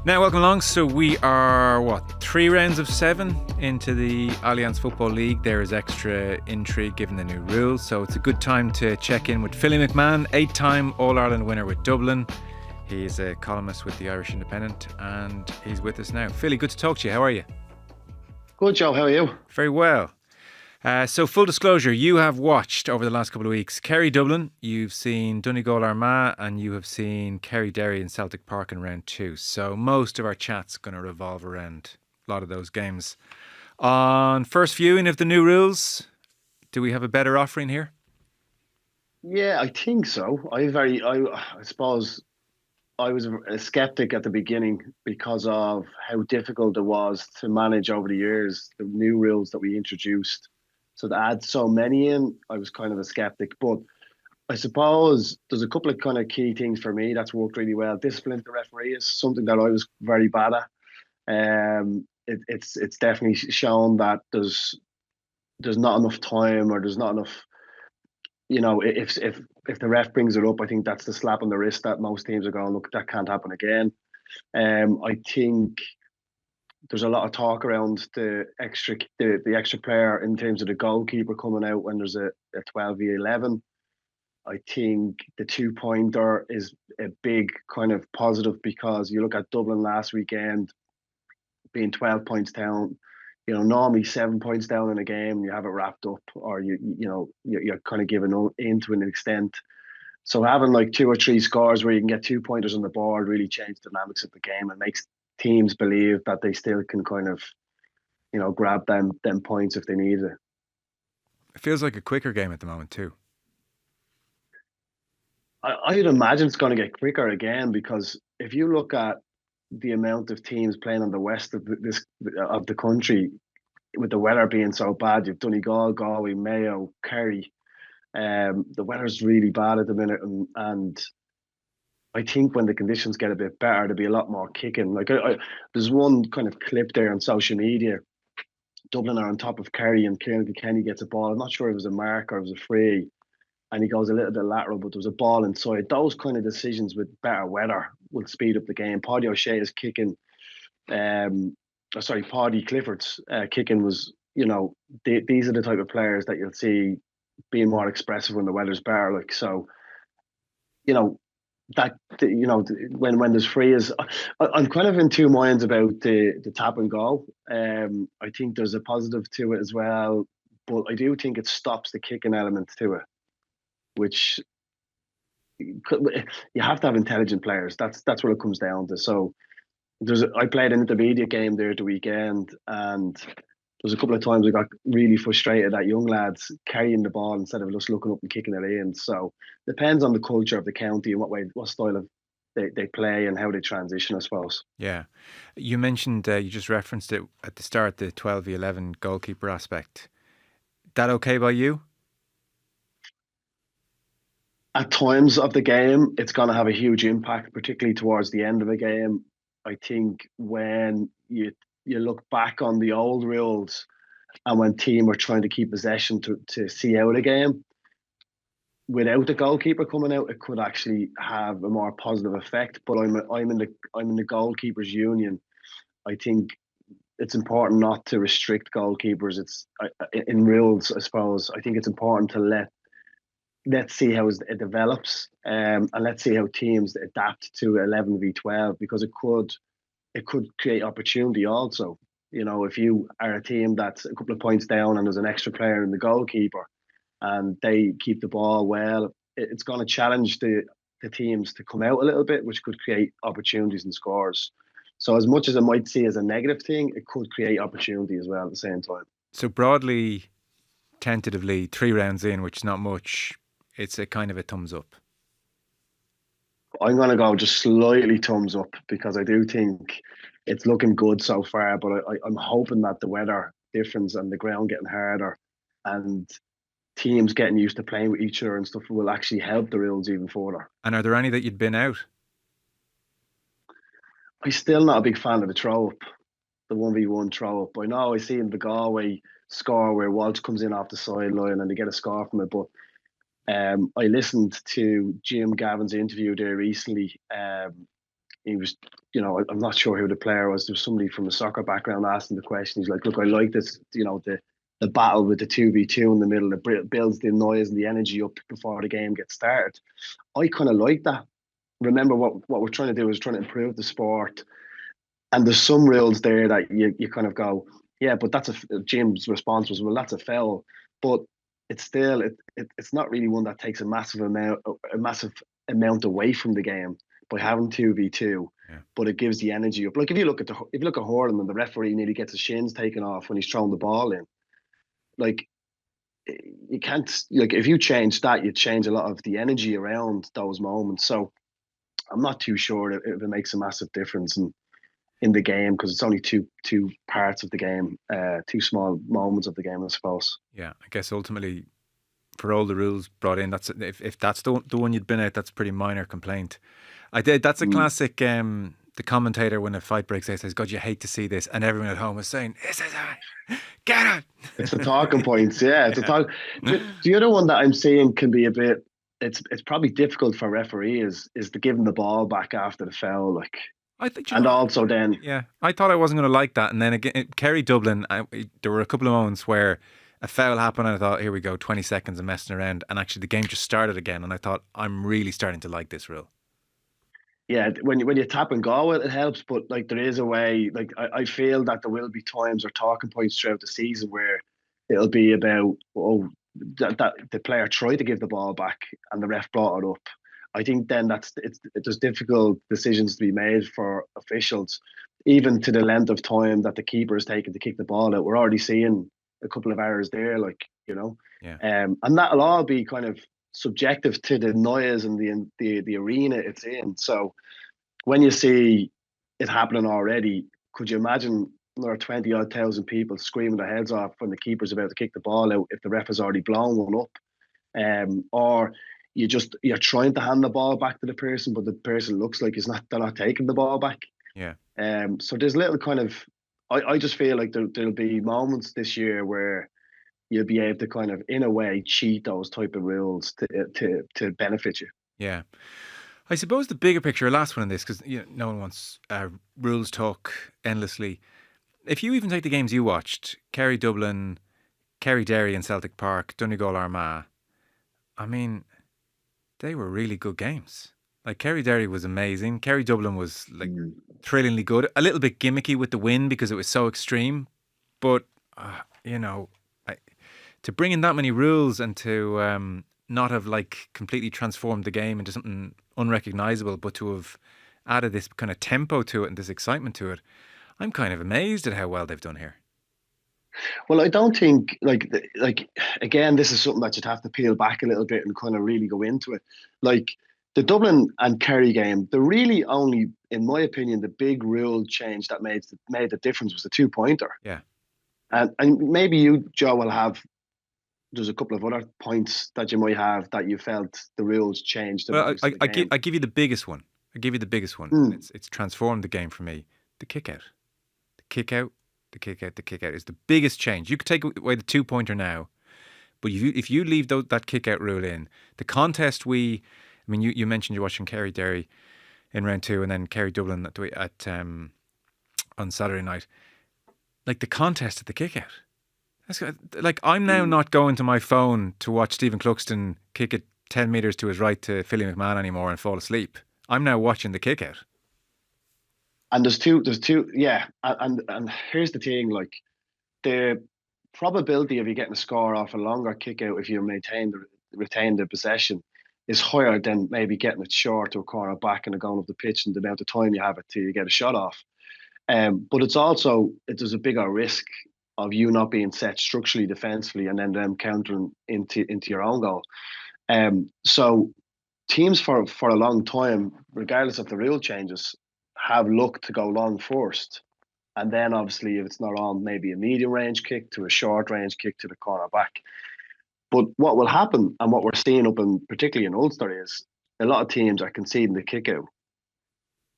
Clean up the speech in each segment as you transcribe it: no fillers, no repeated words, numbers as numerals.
Now, welcome along. So we are, 3 rounds of 7 into the Allianz Football League. There is extra intrigue given the new rules. So it's a good time to check in with Philly McMahon, 8-time All-Ireland winner with Dublin. He's a columnist with the Irish Independent and he's with us now. Philly, good to talk to you. How are you? Good, Joe. How are you? Very well. So full disclosure, you have watched over the last couple of weeks Kerry Dublin, you've seen Donegal Armagh, and you have seen Kerry Derry in Celtic Park in round 2. So most of our chat's going to revolve around a lot of those games. On first viewing of the new rules, do we have a better offering here? Yeah, I think so. I suppose I was a skeptic at the beginning because of how difficult it was to manage over the years, the new rules that we introduced. So to add so many in, I was kind of a skeptic. But I suppose there's a couple of kind of key things for me that's worked really well. Discipline to referee is something that I was very bad at. It's definitely shown that there's not enough time or there's not enough. If the ref brings it up, I think that's the slap on the wrist that most teams are going, look, that can't happen again. I think there's a lot of talk around the extra player in terms of the goalkeeper coming out when there's a 12v11. I think the 2-pointer is a big kind of positive because you look at Dublin last weekend being 12 points down. Normally 7 points down in a game, you have it wrapped up, or you're kind of giving in to an extent. So having like 2 or 3 scores where you can get 2-pointers on the board really change the dynamics of the game and makes teams believe that they still can kind of, grab them points if they need it. It feels like a quicker game at the moment too. I'd imagine it's going to get quicker again because if you look at the amount of teams playing on the west of the country, with the weather being so bad, you've Donegal, Galway, Mayo, Kerry. The weather's really bad at the minute, and I think when the conditions get a bit better, there'll be a lot more kicking. Like there's one kind of clip there on social media. Dublin are on top of Kerry, and Kieran Kenny gets a ball. I'm not sure if it was a mark or it was a free, and he goes a little bit lateral, but there was a ball inside. Those kind of decisions with better weather will speed up the game. Paddy O'Shea is kicking. Paddy Clifford's kicking was. These are the type of players that you'll see being more expressive when the weather's better. Like so, that when there's free is, I'm kind of in two minds about the tap and go. I think there's a positive to it as well, but I do think it stops the kicking element to it, which you have to have intelligent players. That's what it comes down to. So I played an intermediate game there at the weekend, and there's a couple of times I got really frustrated at young lads carrying the ball instead of just looking up and kicking it in. So depends on the culture of the county and what style of they play and how they transition, I suppose. Yeah. You mentioned, you just referenced it at the start, the 12v11 goalkeeper aspect. That okay by you? At times of the game, it's going to have a huge impact, particularly towards the end of the game. I think when you look back on the old rules and when team were trying to keep possession to see out a game, without the goalkeeper coming out, it could actually have a more positive effect. But I'm in the goalkeepers union. I think it's important not to restrict goalkeepers. It's in rules, I suppose. I think it's important to let's see how it develops, and let's see how teams adapt to 11v12 because it could create opportunity also. If you are a team that's a couple of points down and there's an extra player in the goalkeeper and they keep the ball well, it's going to challenge the teams to come out a little bit, which could create opportunities and scores. So as much as it might see as a negative thing, it could create opportunity as well at the same time. So broadly, tentatively, 3 rounds in, which is not much, it's a kind of a thumbs up. I'm going to go just slightly thumbs up because I do think it's looking good so far, but I'm hoping that the weather difference and the ground getting harder and teams getting used to playing with each other and stuff will actually help the rules even further. And are there any that you'd bin out? I'm still not a big fan of the throw up, the 1v1 throw up. I know I see in the Galway score where Walsh comes in off the sideline and they get a score from it, but I listened to Jim Gavin's interview there recently he was, I'm not sure who the player was. There was somebody from a soccer background asking the question. He's like, look, I like this, the battle with the 2v2 in the middle. It builds the noise and the energy up before the game gets started. I kind of like that. Remember, what we're trying to do is trying to improve the sport. And there's some rules there that you kind of go, yeah, but that's Jim's response was, well, that's a foul. But it's still, it's not really one that takes a massive amount away from the game by having 2v2, Yeah. but it gives the energy up. Like if you look at hurling and the referee nearly gets his shins taken off when he's throwing the ball in, like you can't, like if you change that, you change a lot of the energy around those moments. So I'm not too sure if it makes a massive difference in the game, because it's only two parts of the game, two small moments of the game, I suppose. Yeah, I guess ultimately, for all the rules brought in, that's if that's the one you'd been at, that's a pretty minor complaint. I did. That's a classic. The commentator, when a fight breaks out, says, "God, you hate to see this," and everyone at home is saying, "This is it. Get it." It's the talking points, yeah. It's a talk. The other one that I'm seeing can be a bit. It's probably difficult for referees is to give them the ball back after the foul, like. I think, And also then, yeah, I thought I wasn't going to like that, and then again, Kerry Dublin, there were a couple of moments where a foul happened, and I thought, here we go, 20 seconds of messing around, and actually the game just started again, and I thought, I'm really starting to like this rule. yeah, when you tap and go, it helps. But like there is a way. Like I feel that there will be times or talking points throughout the season where it'll be about that the player tried to give the ball back and the ref brought it up. I think then there's difficult decisions to be made for officials, even to the length of time that the keeper is taking to kick the ball out. We're already seeing a couple of errors there, Yeah. and that'll all be kind of subjective to the noise and the arena it's in. So when you see it happening already, could you imagine there are 20 odd thousand people screaming their heads off when the keeper's about to kick the ball out if the ref has already blown one up? Or you're trying to hand the ball back to the person, but the person looks like they're not taking the ball back. Yeah. So there's little kind of, I just feel like there'll be moments this year where you'll be able to kind of, in a way, cheat those type of rules to benefit you. Yeah. I suppose the bigger picture, last one in this, because no one wants rules talk endlessly. If you even take the games you watched, Kerry Dublin, Kerry Derry and Celtic Park, Donegal Armagh, I mean, they were really good games. Like Kerry Derry was amazing. Kerry Dublin was like thrillingly good. A little bit gimmicky with the win because it was so extreme. But, to bring in that many rules and to not have like completely transformed the game into something unrecognizable, but to have added this kind of tempo to it and this excitement to it, I'm kind of amazed at how well they've done here. Well, I don't think like again, this is something that you'd have to peel back a little bit and kind of really go into it. Like the Dublin and Kerry game, the really only, in my opinion, the big rule change that made the difference was the 2-pointer. Yeah. And maybe you, Joe, will have. There's a couple of other points that you might have that you felt the rules changed the Well, most in the game. I give you the biggest one. I give you the biggest one. And it's transformed the game for me. The kick out. The kick out. The kick out. The kick out is the biggest change. You could take away the 2-pointer now, but if you leave that kick out rule in, the contest you mentioned you're watching Kerry Derry in round 2 and then Kerry Dublin at on Saturday night. Like the contest at the kick out. Like I'm now not going to my phone to watch Stephen Cluxton kick it 10 metres to his right to Philly McMahon anymore and fall asleep. I'm now watching the kick out. And there's two, yeah. And here's the thing, like the probability of you getting a score off a longer kick out if you retain the possession is higher than maybe getting it short to a corner back and going up the pitch and the amount of time you have it till you get a shot off. But there's a bigger risk of you not being set structurally defensively and then them countering into your own goal. So teams for a long time, regardless of the rule changes, have looked to go long first. And then obviously if it's not on, maybe a medium range kick to a short range kick to the corner back. But what will happen and what we're seeing particularly in Ulster is a lot of teams are conceding the kick out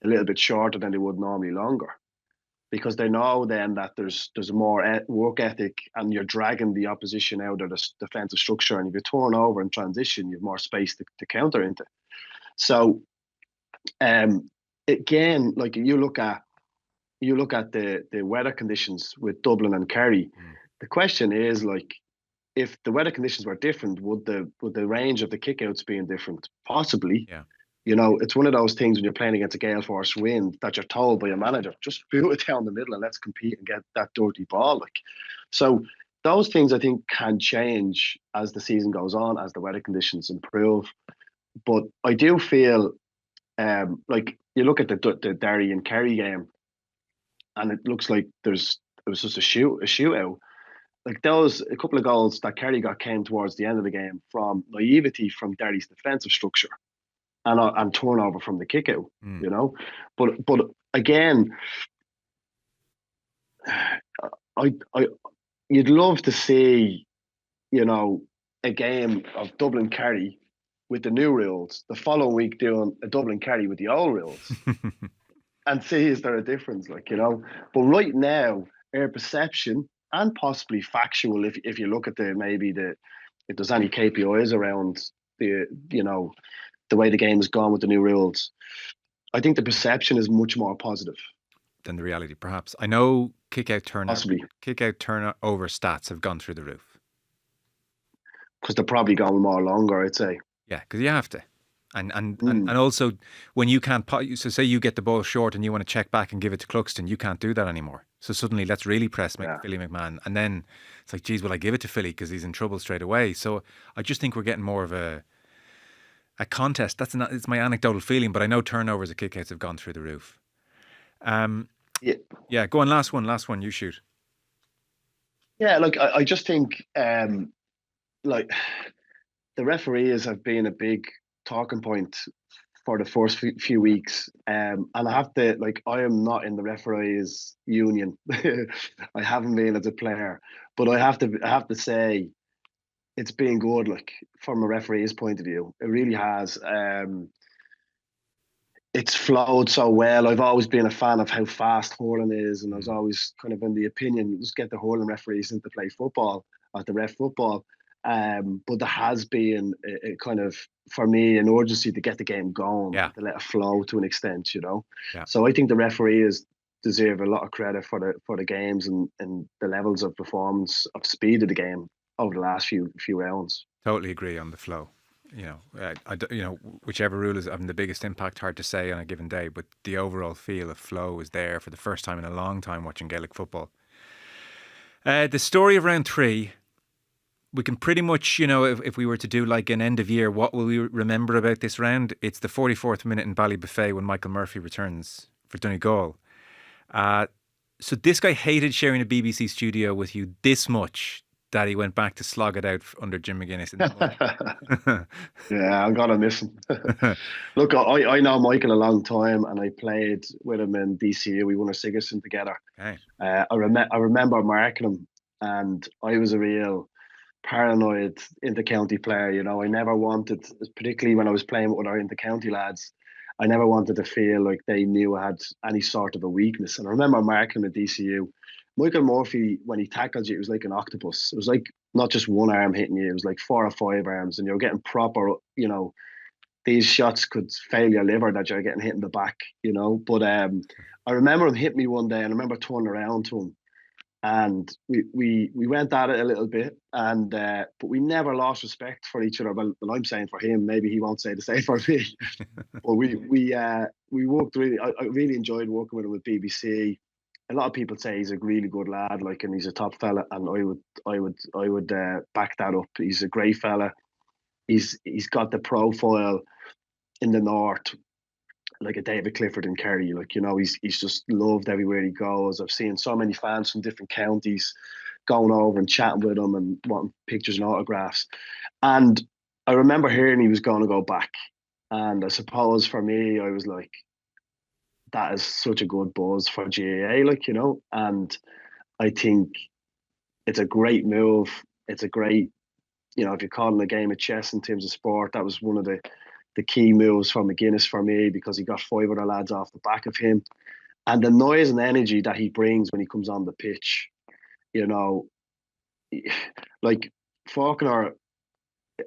a little bit shorter than they would normally longer, because they know then that there's more work ethic and you're dragging the opposition out of the defensive structure, and if you turn over in transition, you have more space to counter into. So again, like you look at the weather conditions with Dublin and Kerry. Mm. The question is like, if the weather conditions were different, would the range of the kickouts being different? Possibly. Yeah. You know, it's one of those things when you're playing against a gale force wind that you're told by your manager, just boot it down the middle and let's compete and get that dirty ball. Like, so those things I think can change as the season goes on, as the weather conditions improve. But I do feel like you look at the Derry and Kerry game, and it looks like it was just a shootout. Like those a couple of goals that Kerry got came towards the end of the game from naivety from Derry's defensive structure and turnover from the kick out, Mm. you know. But again, I you'd love to see, you know, a game of Dublin Kerry with the new rules, the following week doing a Dublin Kerry with the old rules and see is there a difference, like, you know. But right now, our perception and possibly factual, if you look at the maybe the if there's any KPIs around the you know the way the game has gone with the new rules, I think the perception is much more positive. Than the reality, perhaps. I know Possibly kick out turnover stats have gone through the roof. because they're probably going more longer, I'd say. Yeah, because you have to. Mm, And also when you can't so say you get the ball short and you want to check back and give it to Cluxton, you can't do that anymore. So suddenly let's really press yeah. Philly McMahon, and then it's like, geez, will I give it to Philly because he's in trouble straight away? So I just think we're getting more of a contest. That's not it's my anecdotal feeling, but I know turnovers at kickouts have gone through the roof. Um, Yeah, yeah, go on, last one, you shoot. yeah. Like I just think, like the referees have been a big talking point for the first few weeks. And I have to like I am not in the referees union. I haven't been as a player, but I have to say it's been good. Like from a referee's point of view, it really has. It's flowed so well. I've always been a fan of how fast hurling is, and I was Mm. always kind of in the opinion, just get the hurling referees in to play football at the ref football. But there has been a kind of, for me, an urgency to get the game going Yeah, and to let it flow to an extent, you know. yeah. So I think the referees deserve a lot of credit for the games and the levels of performance of speed of the game over the last few rounds. Totally agree on the flow. You know, whichever rule is having the biggest impact, hard to say on a given day, but the overall feel of flow is there for the first time in a long time watching Gaelic football. The story of round three, we can pretty much, you know, if we were to do like an end of year, what will we remember about this round? It's the 44th minute in Ballybuffet when Michael Murphy returns for Donegal. Uh, so this guy hated sharing a BBC studio with you this much that he went back to slog it out under Jim McGuinness in the Yeah, I'm gonna miss him. mud. Look, I know Michael a long time, and I played with him in DCU. We won a Sigerson together. Okay. I remember marking him, and I was a real paranoid inter-county player. You know, I never wanted, particularly when I was playing with our inter-county lads, I never wanted to feel like they knew I had any sort of a weakness. And I remember marking him at DCU. Michael Murphy, when he tackled you, it was like an octopus. It was like not just one arm hitting you; it was like 4 or 5 arms, and you're getting proper, you know, these shots could fail your liver that you're getting hit in the back, you know. But I remember him hit me one day, and I remember turning around to him, and we went at it a little bit, and but we never lost respect for each other. Well, I'm saying for him, maybe he won't say the same for me. But we worked really. I really enjoyed working with him with BBC. A lot of people say he's a really good lad, like, and he's a top fella, and I would back that up. He's a great fella. He's got the profile in the north, like a David Clifford in Kerry. Like, you know, he's just loved everywhere he goes. I've seen so many fans from different counties going over and chatting with him and wanting pictures and autographs. And I remember hearing he was going to go back. And I suppose for me, I was like, that is such a good buzz for GAA, like, you know. And I think it's a great move. It's a great, you know, if you're calling a game of chess in terms of sport, that was one of the key moves from McGuinness for me because he got 5 other lads off the back of him. And the noise and energy that he brings when he comes on the pitch, you know, like Faulkner,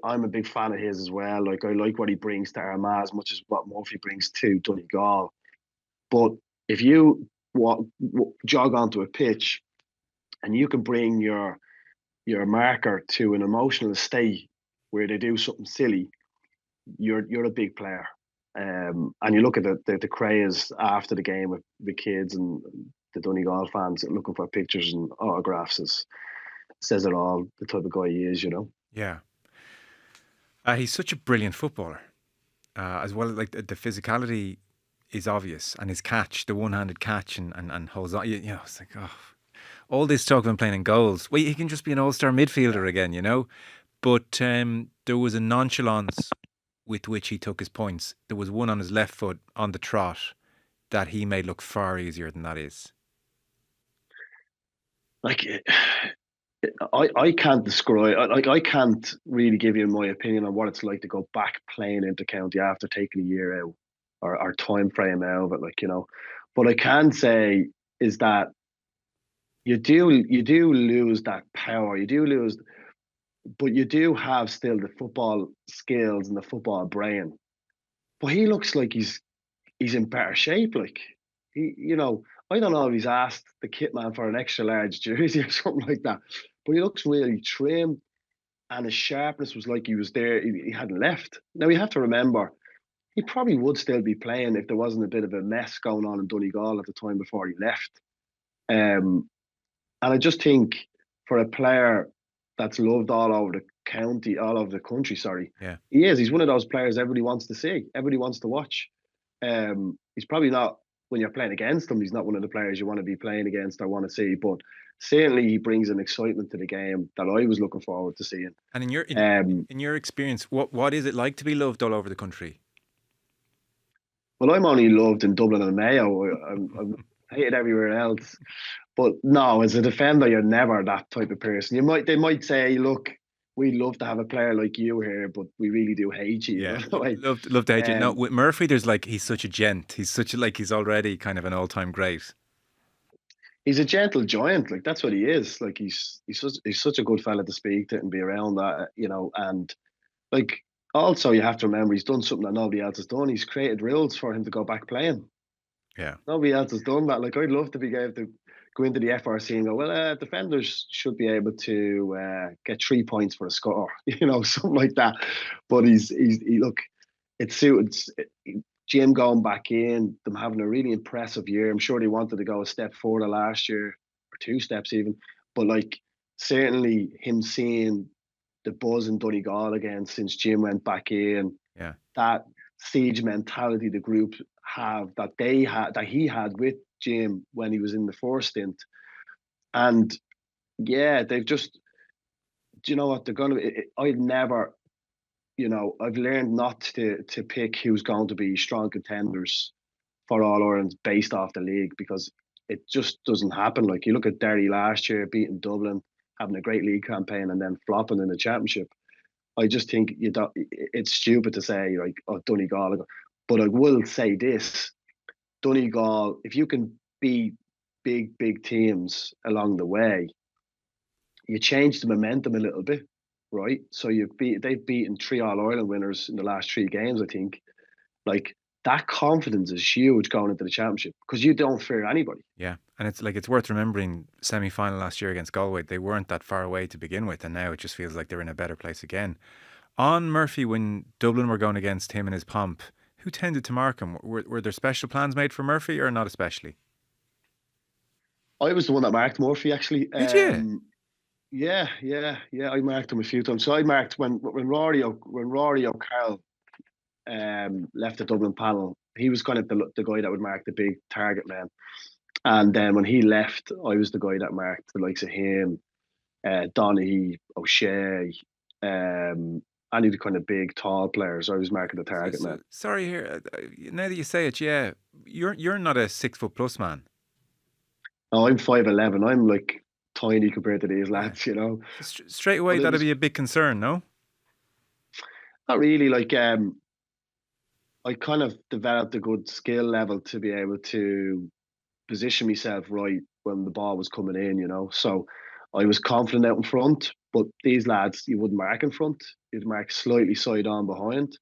I'm a big fan of his as well. Like I like what he brings to Armagh as much as what Murphy brings to Donegal. But if you jog onto a pitch and you can bring your marker to an emotional state where they do something silly, you're a big player. And you look at the craze after the game with the kids and the Donegal fans looking for pictures and autographs says it all, the type of guy he is, you know. Yeah. He's such a brilliant footballer, as well. Like the physicality is obvious, and his catch, the one-handed catch, and holds on. You know, it's like, oh, all this talk of him playing in goals. Well, he can just be an all-star midfielder again, you know. But there was a nonchalance with which he took his points. There was one on his left foot on the trot that he made look far easier than that is. Like, I can't describe, I can't really give you my opinion on what it's like to go back playing into county after taking a year out or time frame out of it, like, you know. But I can say is that you do lose that power, you do lose, but you do have still the football skills and the football brain. But he looks like he's in better shape. Like he, you know, I don't know if he's asked the kit man for an extra large jersey or something like that. But he looks really trim, and his sharpness was like he was there. He hadn't left. Now you have to remember, he probably would still be playing if there wasn't a bit of a mess going on in Donegal at the time before he left. Um, and I just think for a player that's loved all over the county, all over the country, sorry, Yeah. he is. He's one of those players everybody wants to see, everybody wants to watch. He's probably not, when you're playing against him, he's not one of the players you want to be playing against or want to see, but certainly he brings an excitement to the game that I was looking forward to seeing. And in your Um, in your experience, what is it like to be loved all over the country? well, I'm only loved in Dublin and Mayo. I'm hated everywhere else. But no, as a defender, you're never that type of person. They might say, look, we'd love to have a player like you here, but we really do hate you, you Yeah, know. Like, love to hate you. No, um, with Murphy, there's like he's such a gent. He's such a, like he's already kind of an all-time great. he's a gentle giant, like that's what he is. Like he's such a good fella to speak to and be around that, you know. And like also you have to remember he's done something that nobody else has done. He's created rules for him to go back playing. Yeah, Nobody else has done that. Like I'd love to be able to go into the FRC and go, well, defenders should be able to get 3 points for a score, you know, something like that. But he look, it suited Jim going back in, them having a really impressive year. I'm sure they wanted to go a step further last year, or 2 steps even. But like certainly him seeing the buzz in Donegal again since Jim went back in, yeah. that siege mentality the group have that he had with Jim when he was in the first stint. And yeah, they've just, do you know what they're gonna? I've never, you know, I've learned not to pick who's going to be strong contenders for All Ireland based off the league, because it just doesn't happen. Like you look at Derry last year beating Dublin, having a great league campaign, and then flopping in the championship. I just think you don't. It's stupid to say like, oh, Donegal. But I will say this: Donegal, if you can beat big teams along the way, you change the momentum a little bit, right? So they've beaten 3 All Ireland winners in the last 3 games, I think. Like that confidence is huge going into the championship because you don't fear anybody. Yeah, and it's like it's worth remembering semi-final last year against Galway. They weren't that far away to begin with, and now it just feels like they're in a better place again. On Murphy, when Dublin were going against him and his pomp, who tended to mark him? Were there special plans made for Murphy, or not especially? I was the one that marked Murphy actually. Did you? Yeah. I marked him a few times. So I marked when Rory O'Carroll left the Dublin panel. He was kind of the guy that would mark the big target man. And then when he left, I was the guy that marked the likes of him, Donaghy, O'Shea, any of the kind of big, tall players. I was marking the target man. Sorry, here. Now that you say it, yeah, you're not a 6 foot plus man. No, I'm 5'11". I'm like tiny compared to these Yeah. lads, you know. So straight away, But it that'd was be a big concern, no? not really like I kind of developed a good skill level to be able to position myself right when the ball was coming in, you know. So I was confident out in front, but these lads, you wouldn't mark in front. You'd mark slightly side on behind.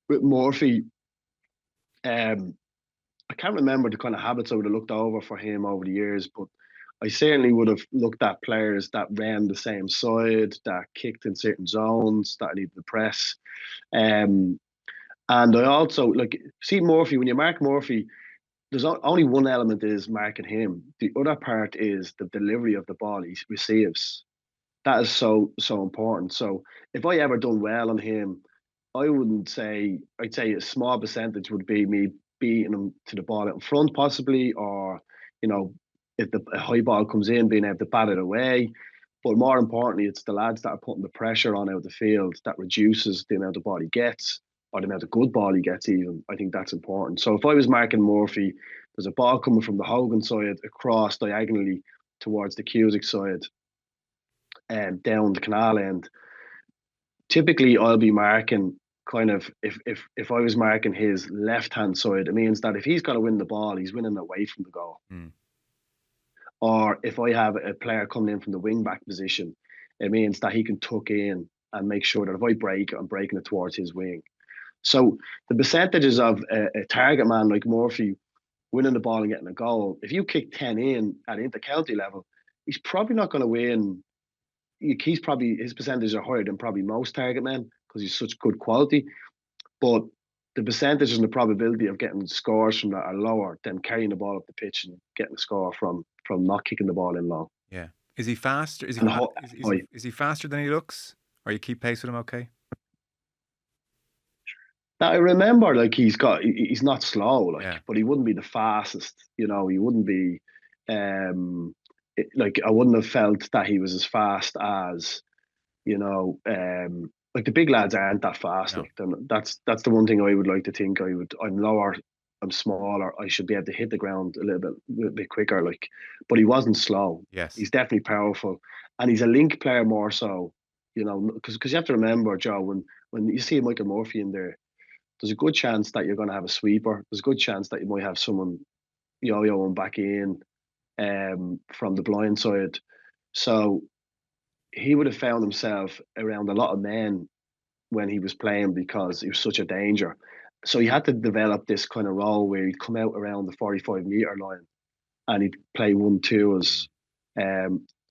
With Murphy, um, I can't remember the kind of habits I would have looked over for him over the years, but I certainly would have looked at players that ran the same side, that kicked in certain zones, that needed to press. Um, and I also like see Murphy when you mark Murphy. There's only one element is marking him. The other part is the delivery of the ball he receives. That is so important. So if I ever done well on him, I wouldn't say I'd say a small percentage would be me beating him to the ball out in front, possibly, or you know, if the a high ball comes in, being able to bat it away. But more importantly, it's the lads that are putting the pressure on out the field that reduces the amount of ball he gets or the amount of good ball he gets. Even I think that's important. So if I was marking Murphy, there's a ball coming from the Hogan side across diagonally towards the Cusick side and down the canal end. Typically, I'll be marking kind of if I was marking his left hand side, it means that if he's got to win the ball, he's winning away from the goal. Mm. Or if I have a player coming in from the wing back position, it means that he can tuck in and make sure that if I break, I'm breaking it towards his wing. So the percentages of a target man like Murphy winning the ball and getting a goal, if you kick 10 in at inter-county level, he's probably not going to win. He's probably his percentages are higher than probably most target men because he's such good quality. But the percentages and the probability of getting scores from that are lower than carrying the ball up the pitch and getting a score from not kicking the ball in long. Yeah. Is he faster? Is he And is he faster than he looks? Or you keep pace with him okay? I remember, like he's not slow, Yeah. like, but he wouldn't be the fastest. You know, he wouldn't be. Like I wouldn't have felt that he was as fast as like the big lads aren't that fast. No. Like that's the one thing I would like to think. I'm lower, I'm smaller. I should be able to hit the ground a little bit quicker. Like, but he wasn't slow. Yes. He's definitely powerful, and he's a link player more so. Because you have to remember, Joe, when you see Michael Murphy in there, there's a good chance that you're going to have a sweeper. There's a good chance that you might have someone yo-yoing back in from the blind side. So he would have found himself around a lot of men when he was playing because he was such a danger. So he had to develop this kind of role where he'd come out around the 45-meter line and he'd play 1-2s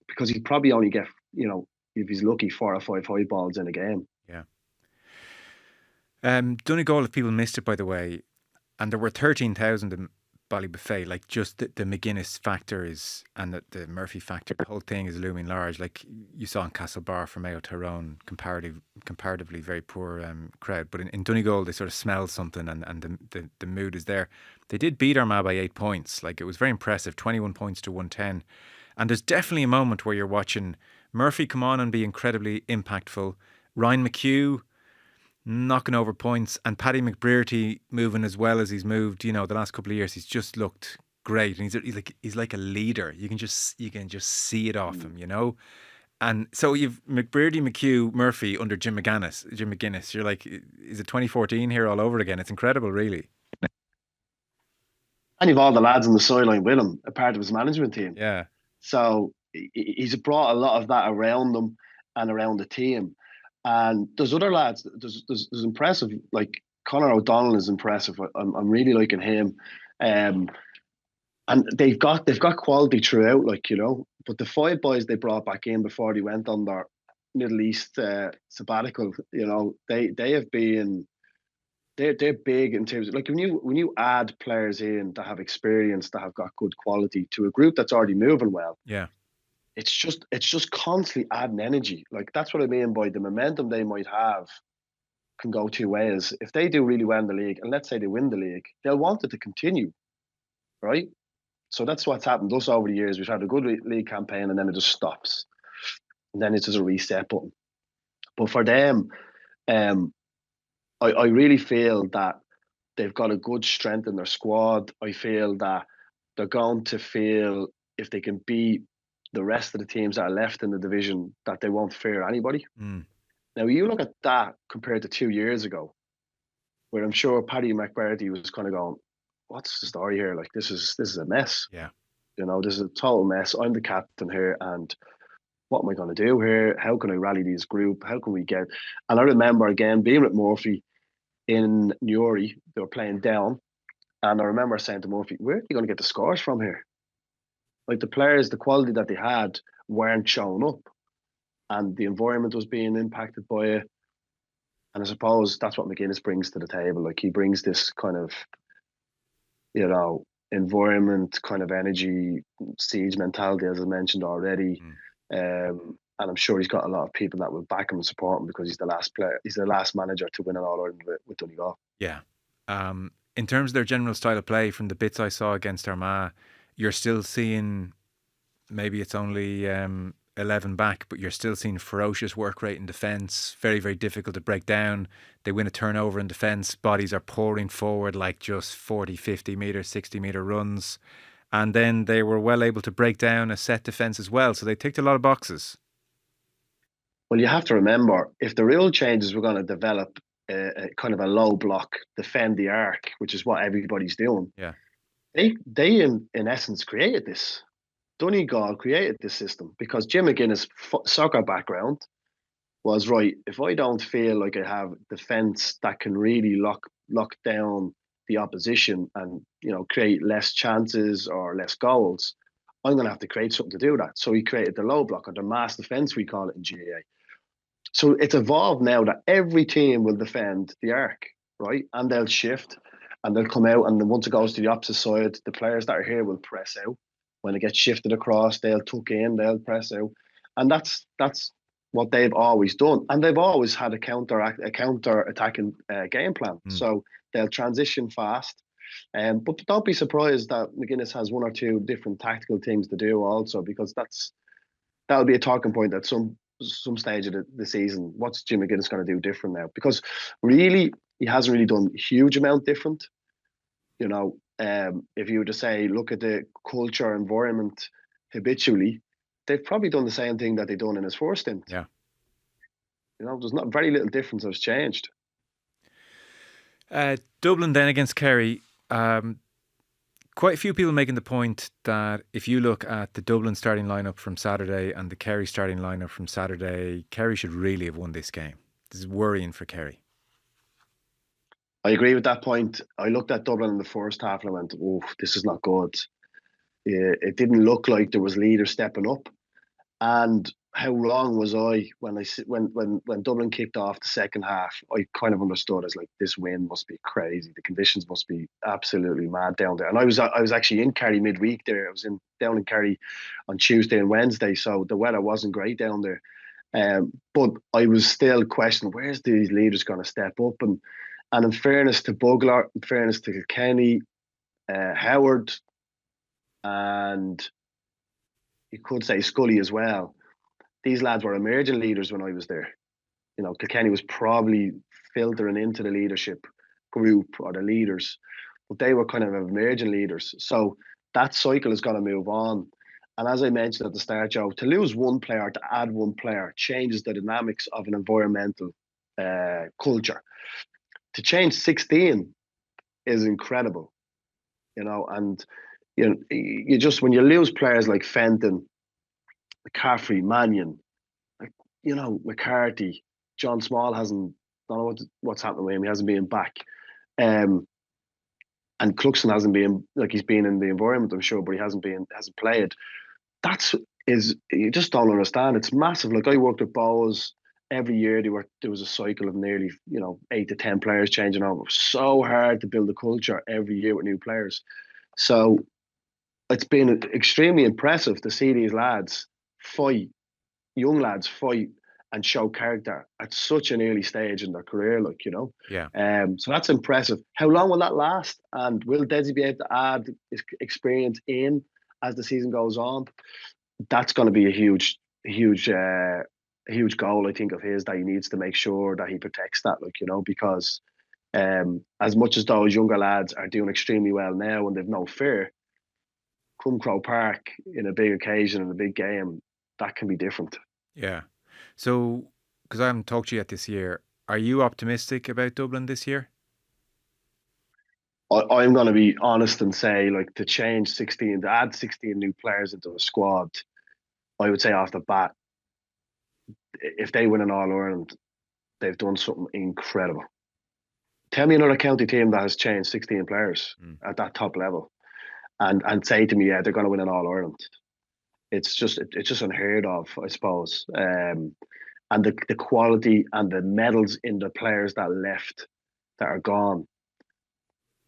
because he'd probably only get, if he's lucky, 4 or 5 high balls in a game. Yeah. Donegal, if people missed it, by the way, and there were 13,000 in Ballybuffet, like just the McGuinness factor is, and the Murphy factor, the whole thing is looming large. Like you saw in Castlebar for Mayo Tyrone, comparatively very poor crowd. But in Donegal, they sort of smell something and the mood is there. They did beat Armagh by 8 points. Like it was very impressive, 21 points to 110. And there's definitely a moment where you're watching Murphy come on and be incredibly impactful. Ryan McHugh knocking over points, and Paddy McBrearty moving as well as he's moved. The last couple of years, he's just looked great, and he's like a leader. You can just see it off him. And so you've McBrearty, McHugh, Murphy under Jim McGuinness. You're like, is it 2014 here all over again? It's incredible, really. And you've all the lads on the sideline with him, a part of his management team. Yeah, So he's brought a lot of that around them and around the team. And there's other lads. There's impressive. Like Conor O'Donnell is impressive. I'm really liking him. And they've got quality throughout. But the 5 boys they brought back in before they went on their Middle East sabbatical, they have been. They're big in terms of like when you add players in that have experience, that have got good quality to a group that's already moving well. yeah, It's just constantly adding energy. Like that's what I mean by the momentum they might have can go 2 ways. If they do really well in the league, and let's say they win the league, they'll want it to continue, right? So that's what's happened to us over the years. We've had a good league campaign, and then it just stops, and then it's just a reset button. But for them, um, I really feel that they've got a good strength in their squad. I feel that they're going to feel if they can beat the rest of the teams that are left in the division that they won't fear anybody. mm, Now you look at that compared to 2 years ago, where I'm sure Paddy McBrearty was kind of going, "What's the story here? Like this is a mess. yeah, This is a total mess. I'm the captain here, and what am I going to do here? How can I rally this group? How can we get?" And I remember again being with Murphy in Newry. They were playing down, And I remember saying to Murphy, where are you going to get the scores from here? Like the players, the quality that they had weren't showing up, and the environment was being impacted by it. And I suppose that's what McGuinness brings to the table. Like he brings this kind of, you know, environment, kind of energy, siege mentality, as I mentioned already. Mm. And I'm sure he's got a lot of people that will back him and support him because he's the last player, he's the last manager to win an All Ireland with Donegal. Yeah. In terms of their general style of play, from the bits I saw against Armagh, you're still seeing, maybe it's only 11 back, but you're still seeing ferocious work rate in defence, very, very difficult to break down. They win a turnover in defence, bodies are pouring forward like just 40, 50 metre, 60-metre runs. And then they were well able to break down a set defence as well. So they ticked a lot of boxes. Well, you have to remember if the rule changes, we're going to develop a kind of a low block, defend the arc, which is what everybody's doing. Yeah. They in essence created this. Donegal created this system because Jim McGuinness' soccer background was right. If I don't feel like I have defence that can really lock down the opposition and create less chances or less goals, I'm going to have to create something to do that. So he created the low block or the mass defence, we call it in GAA. So it's evolved now that every team will defend the arc, right? And they'll shift and they'll come out. And then once it goes to the opposite side, the players that are here will press out. When it gets shifted across, they'll tuck in, they'll press out. And that's what they've always done. And they've always had a counter attacking game plan. Mm. So they'll transition fast. But don't be surprised that McGuinness has one or two different tactical things to do also, because that'll be a talking point at some stage of the season. What's Jim McGuinness going to do different now? Because really, he hasn't really done a huge amount different. If you were to say, look at the culture, environment habitually, they've probably done the same thing that they've done in his first stint. Yeah. There's not very little difference has changed. Dublin then against Kerry. Quite a few people making the point that if you look at the Dublin starting lineup from Saturday and the Kerry starting lineup from Saturday, Kerry should really have won this game. This is worrying for Kerry. I agree with that point. I looked at Dublin in the first half and I went, oh, this is not good. It didn't look like there was leaders stepping up. And how wrong was I when Dublin kicked off the second half? I kind of understood as like, this wind must be crazy. The conditions must be absolutely mad down there. And I was actually in Kerry midweek there. I was down in Kerry on Tuesday and Wednesday, so the weather wasn't great down there. But I was still questioning, where's these leaders going to step up? And in fairness to Bugler, in fairness to Kilkenny, Howard, and you could say Scully as well, these lads were emerging leaders when I was there. Kilkenny was probably filtering into the leadership group or the leaders, but they were kind of emerging leaders. So that cycle is going to move on. And as I mentioned at the start, Joe, to lose one player, to add one player, changes the dynamics of an environmental culture. To change 16 is incredible, and you just, when you lose players like Fenton, McCaffrey, Mannion, McCarthy, John Small don't know what's happening with him. He hasn't been back. And Cluxon hasn't been, like, he's been in the environment, I'm sure, but he hasn't played. You just don't understand. It's massive. Like, I worked with Bows every year. There was a cycle of nearly 8 to 10 players changing over. It was so hard to build a culture every year with new players. So it's been extremely impressive to see these lads fight, young lads fight and show character at such an early stage in their career, Yeah. So that's impressive. How long will that last? And will Desi be able to add his experience in as the season goes on? That's going to be a huge goal, I think, of his, that he needs to make sure that he protects that, because as much as those younger lads are doing extremely well now and they've no fear, come Croke Park in a big occasion, in a big game, that can be different. Yeah. So, because I haven't talked to you yet this year, are you optimistic about Dublin this year? I'm going to be honest and say, like, to add 16 new players into a squad, I would say off the bat, if they win an All-Ireland, they've done something incredible. Tell me another county team that has changed 16 players Mm. at that top level, and say to me, yeah, they're going to win an All Ireland. It's just unheard of, I suppose. And the quality and the medals in the players that left, that are gone.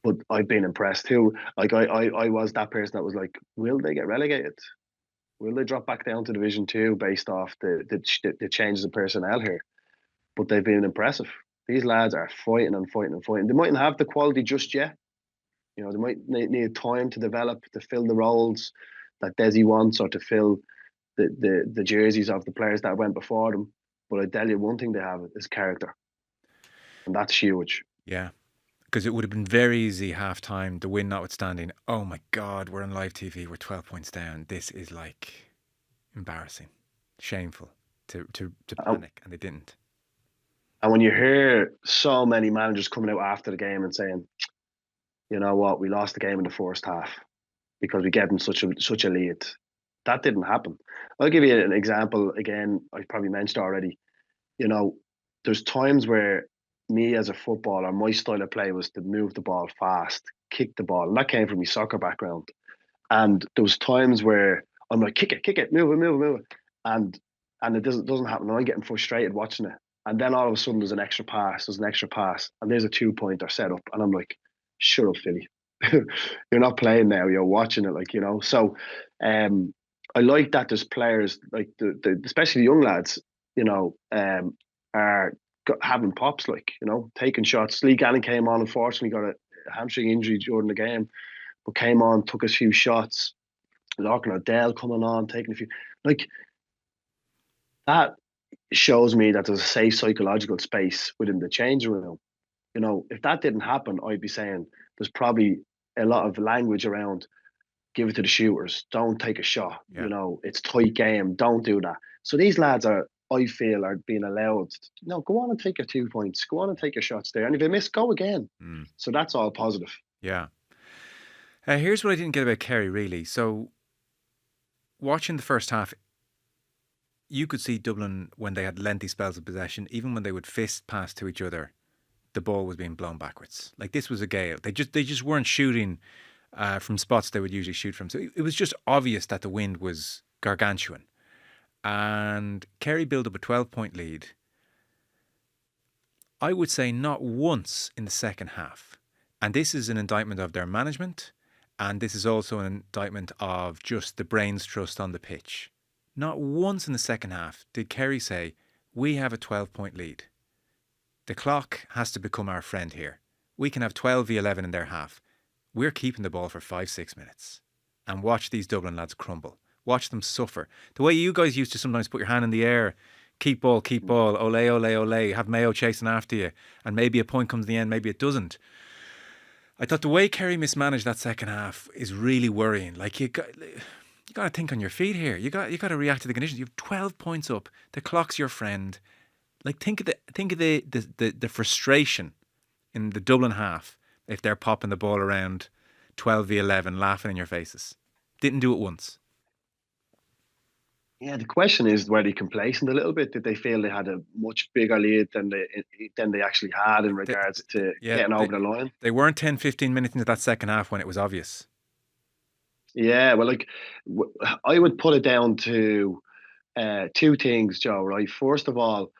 But I've been impressed too. Like I was that person that was like, will they get relegated? Will they drop back down to Division Two based off the changes of personnel here? But they've been impressive. These lads are fighting and fighting and fighting. They mightn't have the quality just yet. You know, they might need time to develop, to fill the roles that Desi wants, or to fill the jerseys of the players that went before them. But I tell you, one thing they have is character, and that's huge. Yeah. Because it would have been very easy half time, the win notwithstanding. Oh my God, we're on live TV, we're 12 points down. This is like embarrassing, shameful to And, panic, and they didn't. and when you hear so many managers coming out after the game and saying, you know what, we lost the game in the first half because we gave them such a lead. That didn't happen. I'll give you an example again. I probably mentioned already. You know, there's times where me as a footballer, my style of play was to move the ball fast, kick the ball, and that came from my soccer background. And there was times where I'm like, kick it, move it, and it doesn't happen. And I'm getting frustrated watching it. And then all of a sudden there's an extra pass, and there's a 2-pointer set up, and I'm like, shut up, Philly. You're not playing now, you're watching it, like, you know. So I like that there's players like especially the young lads, you know, are having pops, like, you know, taking shots. Lee Gannon came on, unfortunately got a hamstring injury during the game, but came on, took a few shots. Larkin O'Dell coming on, taking a few, like, that shows me that there's a safe psychological space within the changing room. You know, if that didn't happen, I'd be saying there's probably a lot of language around, give it to the shooters, don't take a shot. Yeah. You know, it's tight game, don't do that. So these lads are, I feel, are being allowed to, no, go on and take your 2 points, go on and take your shots there. And if you miss, go again. Mm. So that's all positive. Yeah. Here's what I didn't get about Kerry, really. So, watching the first half, you could see Dublin, when they had lengthy spells of possession, even when they would fist pass to each other, the ball was being blown backwards. Like, this was a gale. They just weren't shooting from spots they would usually shoot from. So it was just obvious that the wind was gargantuan. And Kerry built up a 12-point lead. I would say not once in the second half. And this is an indictment of their management, and this is also an indictment of just the brains trust on the pitch. Not once in the second half did Kerry say, we have a 12-point lead. The clock has to become our friend here. We can have 12v11 in their half. We're keeping the ball for 5-6 minutes. And watch these Dublin lads crumble. Watch them suffer. The way you guys used to sometimes put your hand in the air, keep ball, ole, ole, ole, have Mayo chasing after you, and maybe a point comes in the end, maybe it doesn't. I thought the way Kerry mismanaged that second half is really worrying. Like, you got to think on your feet here. You got to react to the conditions. You have 12 points up. The clock's your friend. Like, think of the frustration in the Dublin half if they're popping the ball around 12v11, laughing in your faces. Didn't do it once. Yeah, the question is, were they complacent a little bit? Did they feel they had a much bigger lead than they actually had in They, regards to yeah, getting over the line? they weren't 10, 15 minutes into that second half when it was obvious. Yeah, well, like, I would put it down to two things, Joe. Right, first of all,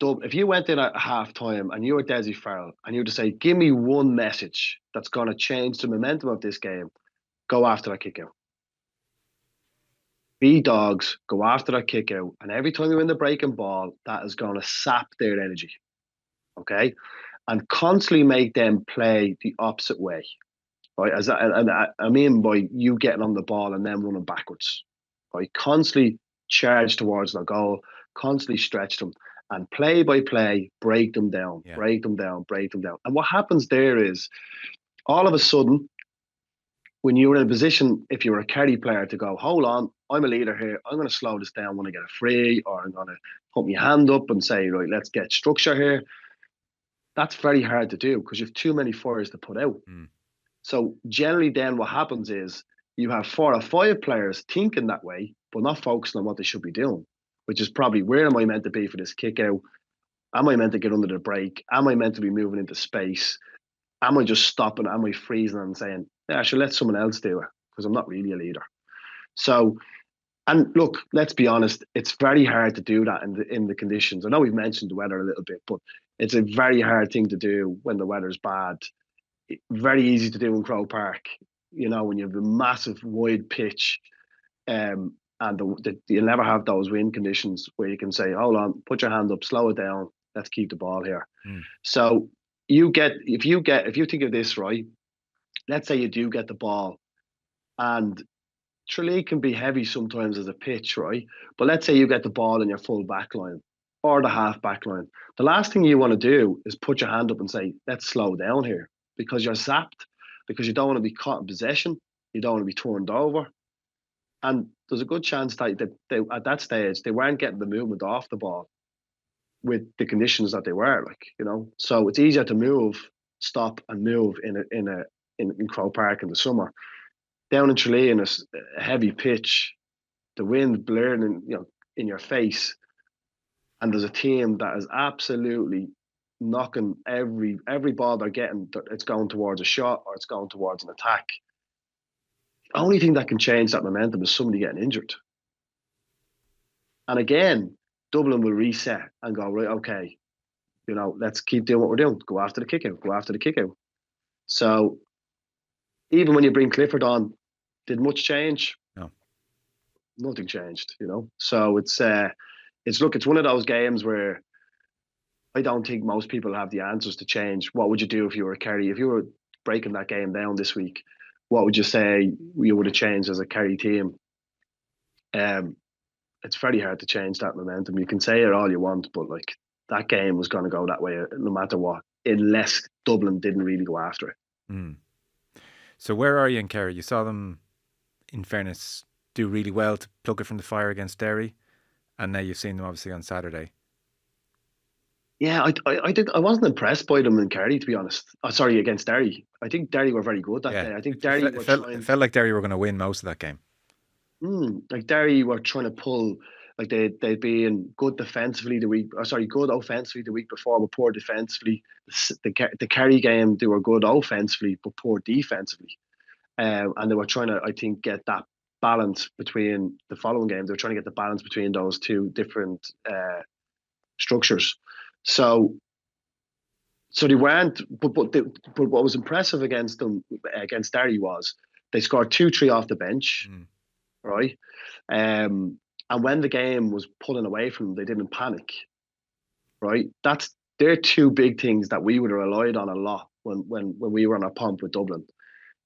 if you went in at half time and you were Desi Farrell and you were to say, give me one message that's going to change the momentum of this game, go after that kick out. Be dogs, go after that kick out. And every time you're in the breaking ball, that is going to sap their energy. Okay. And constantly make them play the opposite way. Right. And I mean by you getting on the ball and then running backwards. Right. Constantly charge towards the goal, constantly stretch them, and play by play, break them down, Yeah. break them down, break them down. And what happens there is, all of a sudden, when you're in a position, if you're a Kerry player, to go, hold on, I'm a leader here. I'm going to slow this down when I get a free, or I'm going to put my hand up and say, right, let's get structure here. That's very hard to do because you have too many fires to put out. Mm. So generally then what happens is you have 4 or 5 players thinking that way, but not focusing on what they should be doing, which is probably, where am I meant to be for this kick out? Am I meant to get under the brake? Am I meant to be moving into space? Am I just stopping? Am I freezing and saying, yeah, I should let someone else do it because I'm not really a leader? So, and look, let's be honest, it's very hard to do that in the conditions. I know we've mentioned the weather a little bit, but it's a very hard thing to do when the weather's bad. Very easy to do in Crow Park, when you have a massive wide pitch, and you'll never have those wind conditions where you can say, hold on, put your hand up, slow it down, let's keep the ball here. Mm. So if you think of this, right, let's say you do get the ball, and Tralee can be heavy sometimes as a pitch, right? But let's say you get the ball in your full back line or the half back line. The last thing you want to do is put your hand up and say, let's slow down here, because you're zapped, because you don't want to be caught in possession. You don't want to be turned over. And there's a good chance that they, at that stage, they weren't getting the movement off the ball with the conditions that they were, So it's easier to move, stop, and move in Crow Park in the summer. Down in Tralee, in a heavy pitch, the wind blaring in your face, and there's a team that is absolutely knocking every ball they're getting. It's going towards a shot or it's going towards an attack. The only thing that can change that momentum is somebody getting injured. And again, Dublin will reset and go, right, okay, let's keep doing what we're doing. Go after the kick out. Go after the kick out. So even when you bring Clifford on, did much change? No. Nothing changed, So it's one of those games where I don't think most people have the answers to change. What would you do if you were Kerry? If you were breaking that game down this week, what would you say you would have changed as a Kerry team? It's very hard to change that momentum. You can say it all you want, but like that game was going to go that way no matter what, unless Dublin didn't really go after it. Mm. So where are you in Kerry? You saw them, in fairness, do really well to pluck it from the fire against Derry, and now you've seen them obviously on Saturday. Yeah, I wasn't impressed by them in Kerry, to be honest. Oh, sorry, against Derry. I think Derry were very good that day. I think Derry were trying. It felt like Derry were going to win most of that game. Like Derry were trying to pull, like they'd been good defensively good offensively the week before, but poor defensively. The Kerry game, they were good offensively, but poor defensively. And they were trying to, I think, get that balance between the following game. They were trying to get the balance between those two different structures. So they weren't, but what was impressive against them, against Derry, was they scored 2-3 off the bench, right? And when the game was pulling away from them, they didn't panic, right? They're two big things that we would have relied on a lot when we were on our pump with Dublin.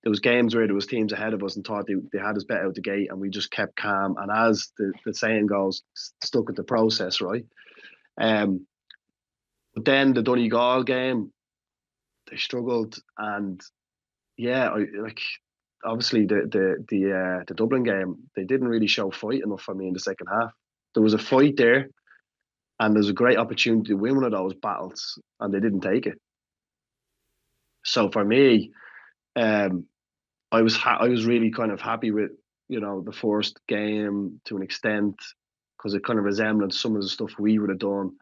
There was games where there was teams ahead of us and thought they had us bet out the gate, and we just kept calm. And as the saying goes, stuck with the process, right? But then the Donegal game, they struggled, and yeah, obviously the Dublin game, they didn't really show fight enough for me in the second half. There was a fight there, and there's a great opportunity to win one of those battles, and they didn't take it. So for me, I was really kind of happy with the first game to an extent, because it kind of resembled some of the stuff we would have done.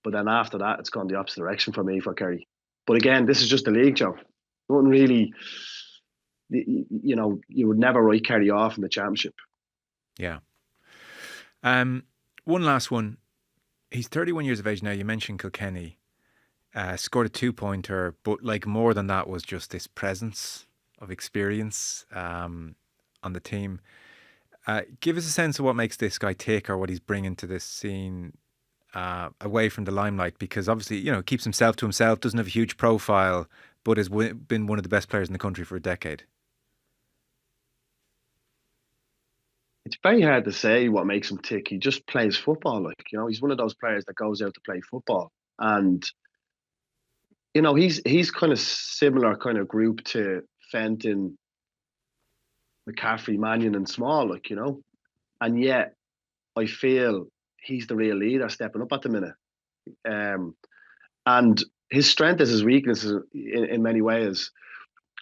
But then after that, it's gone the opposite direction for me for Kerry. But again, this is just the league, Joe. Nothing really, you would never write Kerry off in the championship. Yeah. One last one. He's 31 years of age now. You mentioned Kilkenny. Scored a 2-pointer, but like more than that was just this presence of experience on the team. Give us a sense of what makes this guy tick, or what he's bringing to this scene away from the limelight, because obviously, keeps himself to himself, doesn't have a huge profile, but has been one of the best players in the country for a decade. It's very hard to say what makes him tick. He just plays football. He's one of those players that goes out to play football. And, he's kind of similar kind of group to Fenton, McCaffrey, Mannion and Small, And yet I feel he's the real leader stepping up at the minute. And his strength is his weaknesses in many ways.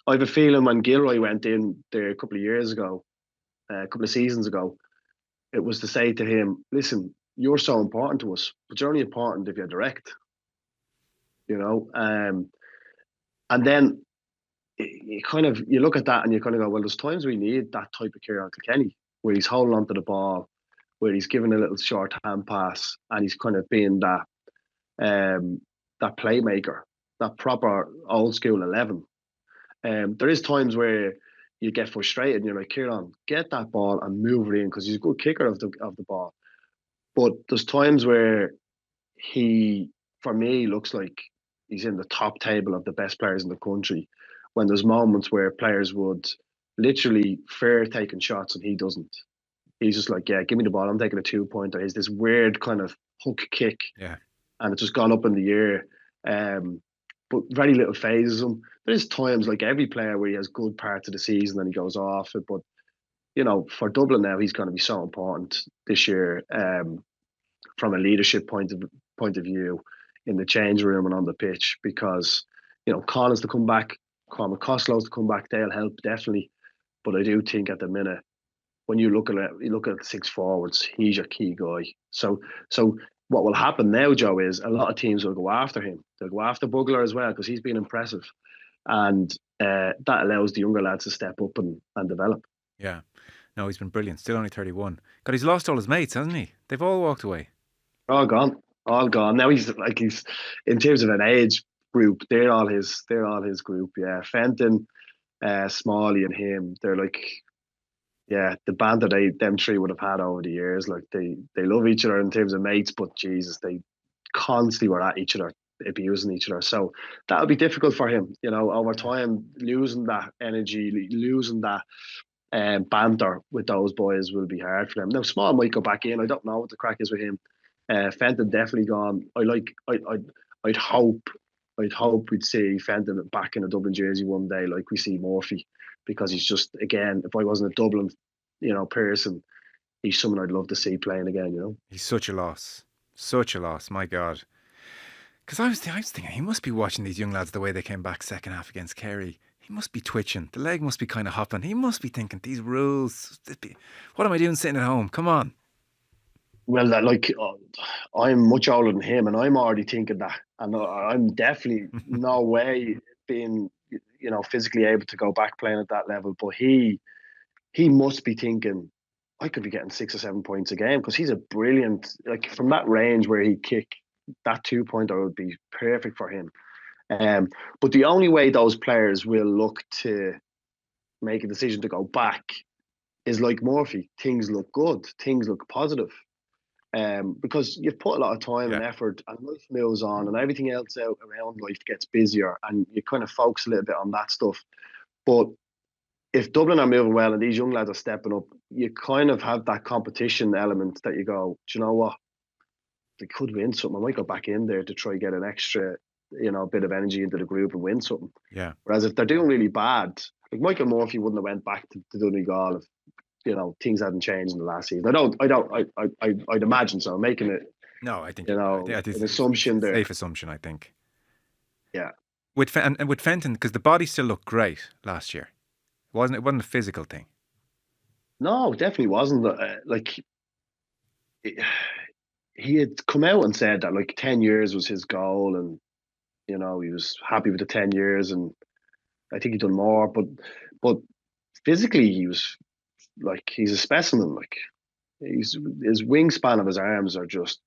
I have a feeling when Gilroy went in there a couple of seasons ago, it was to say to him, listen, you're so important to us, but you're only important if you're direct. you know. And then you look at that and you kind of go, well, there's times we need that type of Kieran Kilkenny where he's holding onto the ball, where he's giving a little short hand pass, and he's kind of being that playmaker, that proper old school 11. There is times where you get frustrated and you're like, Kieran, get that ball and move it in because he's a good kicker of the ball. But there's times where he, for me, looks like he's in the top table of the best players in the country. When there's moments where players would literally fear taking shots and he doesn't. He's just like, yeah, give me the ball. I'm taking a 2-pointer. He's this weird kind of hook kick, Yeah. and it's just gone up in the air. But very little phases him. There's times like every player where he has good parts of the season and he goes off it. But for Dublin now, he's going to be so important this year. From a leadership point of view in the change room and on the pitch, because Collins to come back, Cormac Costello's to come back, they'll help definitely. But I do think at the minute, when you look at the six forwards, he's your key guy. So what will happen now, Joe, is a lot of teams will go after him. They'll go after Bugler as well because he's been impressive, and that allows the younger lads to step up and develop. Yeah. No, he's been brilliant. Still only 31. God, he's lost all his mates, hasn't he? They've all walked away. All gone, all gone. Now he's in terms of an age group, they're all his group. Yeah, Fenton, Smalley, and him. They're like, yeah, the band that them three would have had over the years. Like they love each other in terms of mates, but Jesus, they constantly were at each other, abusing each other. So that would be difficult for him. Over time, losing that energy, losing that banter with those boys will be hard for them. Now, Small might go back in. I don't know what the crack is with him. Fenton definitely gone. I'd hope we'd see Fenton back in a Dublin jersey one day, like we see Murphy, because he's just, again, if I wasn't a Dublin, person, he's someone I'd love to see playing again. He's such a loss. Such a loss, my God. Because I was thinking, he must be watching these young lads the way they came back second half against Kerry. He must be twitching. The leg must be kind of hopping. He must be thinking, these rules, what am I doing sitting at home? Come on. Well, I'm much older than him, and I'm already thinking that, and I'm definitely no way being, physically able to go back playing at that level. But he must be thinking, I could be getting 6 or 7 points a game, because he's a brilliant, like from that range where he kick, that 2-pointer would be perfect for him. But the only way those players will look to make a decision to go back is like Murphy. Things look good. Things look positive. Because you've put a lot of time and Yeah. effort, and life moves on, and everything else out around life gets busier, and you kind of focus a little bit on that stuff. But if Dublin are moving well and these young lads are stepping up, you kind of have that competition element that you go, do you know what? They could win something. I might go back in there to try get an extra, bit of energy into the group and win something. Yeah. Whereas if they're doing really bad, like Michael Murphy wouldn't have went back to Donegal if things hadn't changed in the last season. I'd imagine so. I'm making it, No, I think an assumption it's a there. safe assumption, I think. Yeah. With Fenton, because the body still looked great last year. It wasn't a physical thing. No, definitely wasn't. He had come out and said that like 10 years was his goal, and he was happy with the 10 years, and I think he'd done more, but physically he was like, he's a specimen. Like his wingspan of his arms are just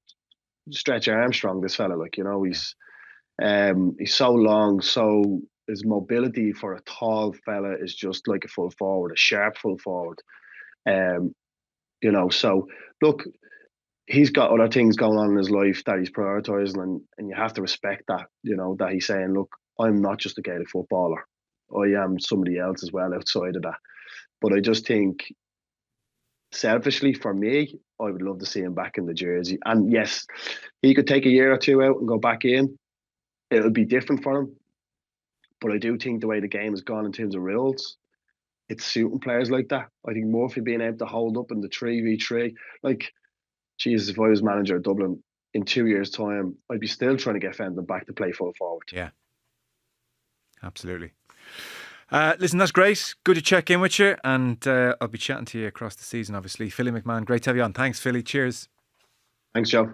Stretch Armstrong, this fella. Like, he's so long, so his mobility for a tall fella is just like a full forward, a sharp full forward. Um, so look, he's got other things going on in his life that he's prioritising, and you have to respect that, that he's saying, look, I'm not just a Gaelic footballer. I am somebody else as well outside of that. But I just think, selfishly for me, I would love to see him back in the jersey. And yes, he could take a year or two out and go back in. It would be different for him. But I do think the way the game has gone in terms of rules, it's suiting players like that. I think Murphy being able to hold up in the 3v3, like, Jesus, if I was manager of Dublin in 2 years' time, I'd be still trying to get Fenton back to play full forward. Yeah, absolutely. Listen, that's great. Good to check in with you, and I'll be chatting to you across the season, obviously. Philly McMahon, great to have you on. Thanks, Philly. Cheers. Thanks, Joe.